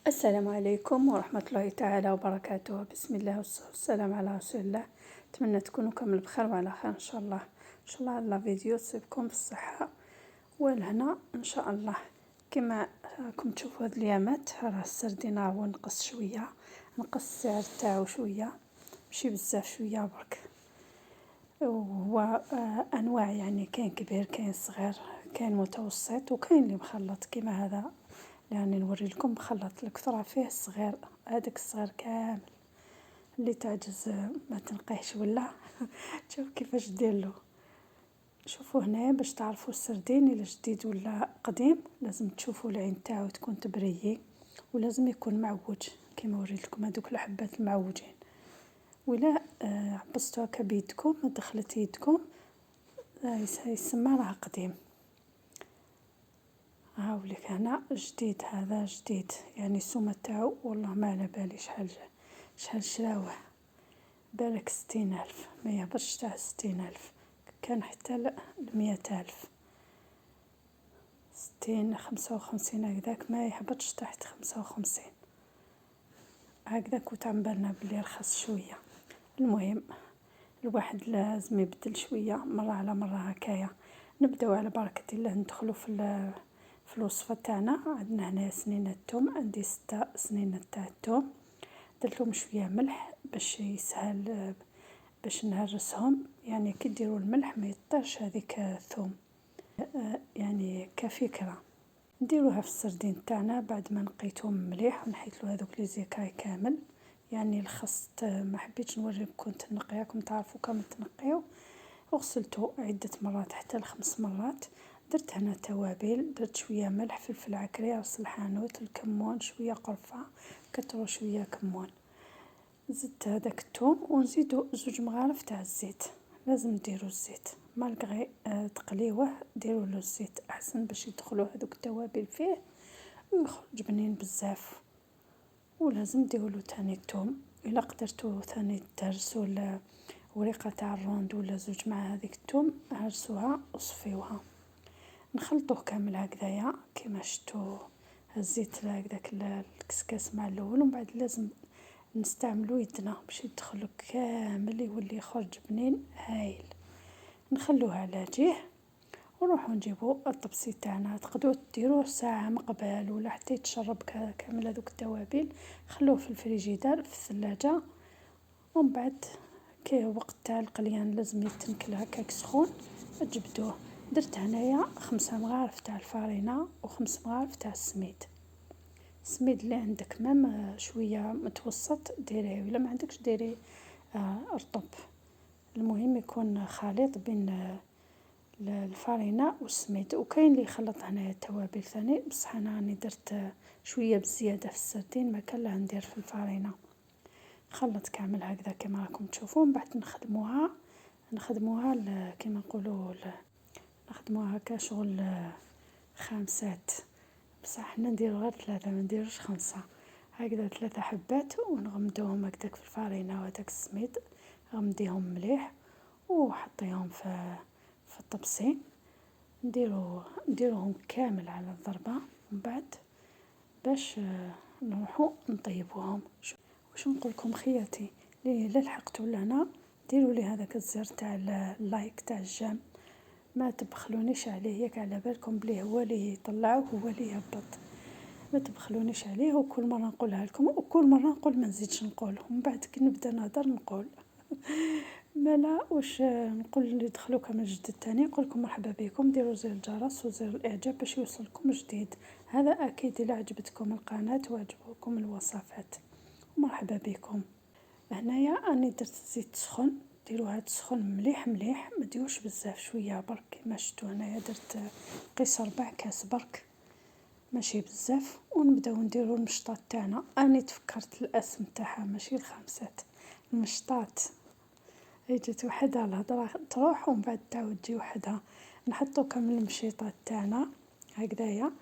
السلام عليكم ورحمة الله تعالى وبركاته. بسم الله والصلاة والسلام على رسول الله. أتمنى تكونوا كامل بخير وعلى خير إن شاء الله. إن شاء الله على فيديو تصيبكم بالصحة والهنا إن شاء الله. كما راكم تشوفوا هاد اليامات راه السردين هو نقص شوية، نقص السعر تاعو شوية ماشي بزاف، شوية برك. وهو أنواع يعني كاين كبير كاين صغير كاين متوسط وكاين اللي مخلط كيما هذا. يعني نوري لكم مخلط الكثرة فيه الصغير، هذاك الصغير كامل اللي تعجز ما تنقيهش ولا شوف كيفاش ديرلو. شوفوا هنا باش تعرفوا السردين الا جديد ولا قديم لازم تشوفوا العين تاعو تكون تبريي، ولازم يكون معوج كيما وريت لكم هذوك الحبات المعوجين. ولا عبستوا هكا بيدكم دخلت يدكم يسمى راه قديم. هاوليك هنا جديد، هذا جديد يعني السومة تاعو والله ما على بالي شحال شراوه، بالك 60,000 ما يهبطش تاع 60,000، كان حتى 100,000، 60 55 هكذاك ما يهبطش تحت 55 هكذاك. وتعمبرنا بلي رخص شوية. المهم الواحد لازم يبدل شوية مرة على مرة هكايا. نبداو على بركة الله ندخلوا في الوصفة تاعنا. عندنا هنا سنين الثوم، عندي 6 سنين تاع الثوم، درتلهم شوية ملح باش يسهل باش نهرسهم، يعني كي ديروا الملح ما يطيرش هذيك الثوم. يعني كفكرة نديروها في السردين تاعنا بعد ما نقيتهم مليح ونحيت له هذوك لي زيكاي كامل. يعني الخس ما حبيتش نوريكم كنت نقياكم تعرفوا كم تنقيو. وغسلته عدة مرات حتى ل5 مرات. درت هنا توابل، درت شوية ملح، فلفل عكري، راس الحانوت، الكمون، شوية قرفة، كتروا شوية كمون. زدت هذاك الثوم ونزيدو 2 مغارف تاع الزيت. لازم ديروا الزيت مالغري تقليوه، ديروا له الزيت احسن باش يدخلوا هذوك التوابل فيه ويخرج بنين بزاف. ولازم ديروا له ثاني الثوم، الا قدرتوا ثاني تهرسوا ورقه تاع الروند ولا 2 مع هذيك الثوم هرسوها وصفيوها. نخلطوه كامل هكذايا كيما شفتوا. الزيت هكذاك الكسكاس مع الاول، ومن بعد لازم نستعملو يدنا باش يدخلو كامل يولي يخرج بنين هايل. نخلوه على جهه ونروحو نجيبو الطبسي تاعنا. تقدروا ديروه ساعه من قبل ولا حتى يتشرب كامل هذوك التوابل. خلوه في الفريجيدار في الثلاجه، ومن بعد كي وقت تاع القليان لازم يتنكل هكاك سخون تجبدوه. درت هنايا 5 مغارف تاع الفارينه و5 مغارف تاع السميد. السميد اللي عندك مام شويه متوسط ديريه، ولا ما عندكش ديري رطب. المهم يكون خليط بين الفارينه والسميد. وكاين اللي يخلط هنايا التوابل ثاني، بصح انا راني درت شويه بزياده في السردين ما كان لا ندير في الفارينه. خلط كامل هكذا كما راكم تشوفون. من بعد نخدموها كما نقولوا نخدموها هكا شغل خامسات، بصح حنا نديرو غير 3 ما نديروش 5. هكذا 3 حبات ونغمدوهم هكذاك في الفارينه وهذاك السميد. غمديهم مليح وحطيهم في الطبسي. نديروهم كامل على الضربه. من بعد باش نروحوا نطيبوهم. واش نقول لكم خياتي اللي لحقتوا لهنا ديروا لي هذاك الزر تاع اللايك تاع الجيم، ما تبخلونيش عليه، ياك على بالكم بلي هو اللي يطلعه هو اللي يهبط. ما تبخلونيش عليه، وكل مره نقولها لكم وكل مره نقول ما نزيدش نقول، ومن بعد كي نبدا نهضر نقول مالا واش نقول اللي دخلوا كما جديد تاني نقول لكم مرحبا بكم. ديروا زر الجرس وزر الاعجاب باش يوصلكم جديد. هذا اكيد الا عجبتكم القناه وعجبوكم الوصفات. مرحبا بكم. هنايا راني درت زيت سخن، ديروها تسخن مليح مليح، ما ديروش بزاف، شويه برك كما شفتوا. هنايا درت قيس 4 كاس برك ماشي بزاف. ونبداو نديرو المشطات تاعنا. راني تفكرت الاسم تاعها ماشي الخمسات، المشطات. هي جات وحدها الهضره تروح ومن بعد تعاود تجي وحدها. نحطو كامل المشيطات تاعنا هكذايا.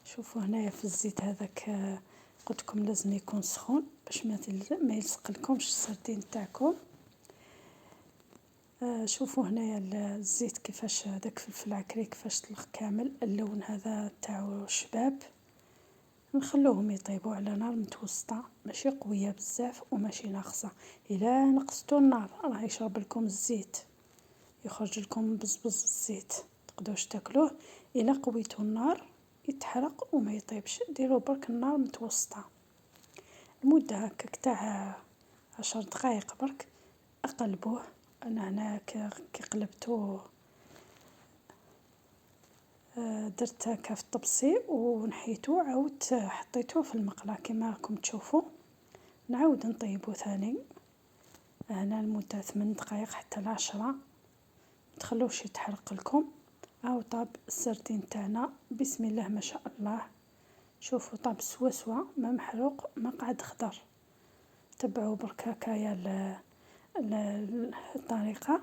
شوفوا هنايا في الزيت هذاك قلت لكم لازم يكون سخون باش ما يلصق لكمش السردين تاعكم. شوفوا هنايا الزيت كيفاش هذاك فلفل عكري كيفاش طلق كامل اللون هذا تاعو شباب. نخلوهم يطيبوا على نار متوسطة، ماشي قوية بزاف وماشي ناقصة. الا نقصتوا النار راه يشرب لكم الزيت، يخرج لكم بزبز الزيت، تقدروش تاكلوه. الا قويتوا النار يتحرق وما يطيبش. ديروا برك النار متوسطة المدة هكاك تاع 10 دقائق برك. اقلبوه. انا هنا كي قلبتوه درت هكا في الطبسي ونحيتو، عاودت حطيتوه في المقله كما راكم تشوفوا. نعاود نطيبو ثاني هنا لمدة 8 دقائق حتى ل10. متخلوش يتحرق لكم. هاو طاب السردين تاعنا بسم الله ما شاء الله. شوفوا طاب سوا ما محروق ما قعد خضر. تبعوا برك هكايا الطريقه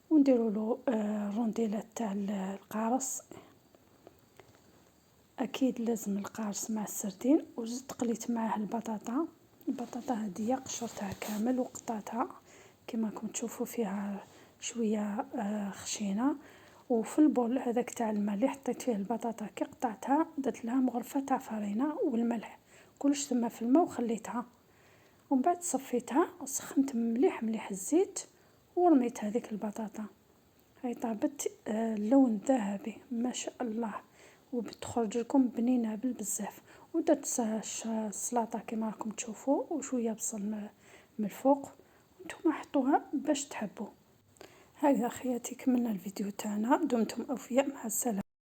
ونديروا له الرونديلات تاع القارص. اكيد لازم القارص مع السردين. وزدت قليت معاه البطاطا هذه قشرتها كامل وقطعتها كما راكم تشوفوا، فيها شويه خشينه. وفي البول هذاك تاع الماء اللي حطيت فيه البطاطا كي قطعتها درت لها مغرفه تاع فرينه والملح كلش تما في الماء وخليتها. ومن بعد صفيتها وسخنت مليح الزيت ورميت هذيك البطاطا. هاي طابت اللون ذهبي ما شاء الله، وبتخرج لكم بنينه بزاف. ودرت السلطه كما راكم تشوفوا وشويه بصل من الفوق. وانتم حطوها باش تحبوا. هكذا اخياتي كملنا الفيديو تاعنا. دمتم اوفياء. مع السلامه.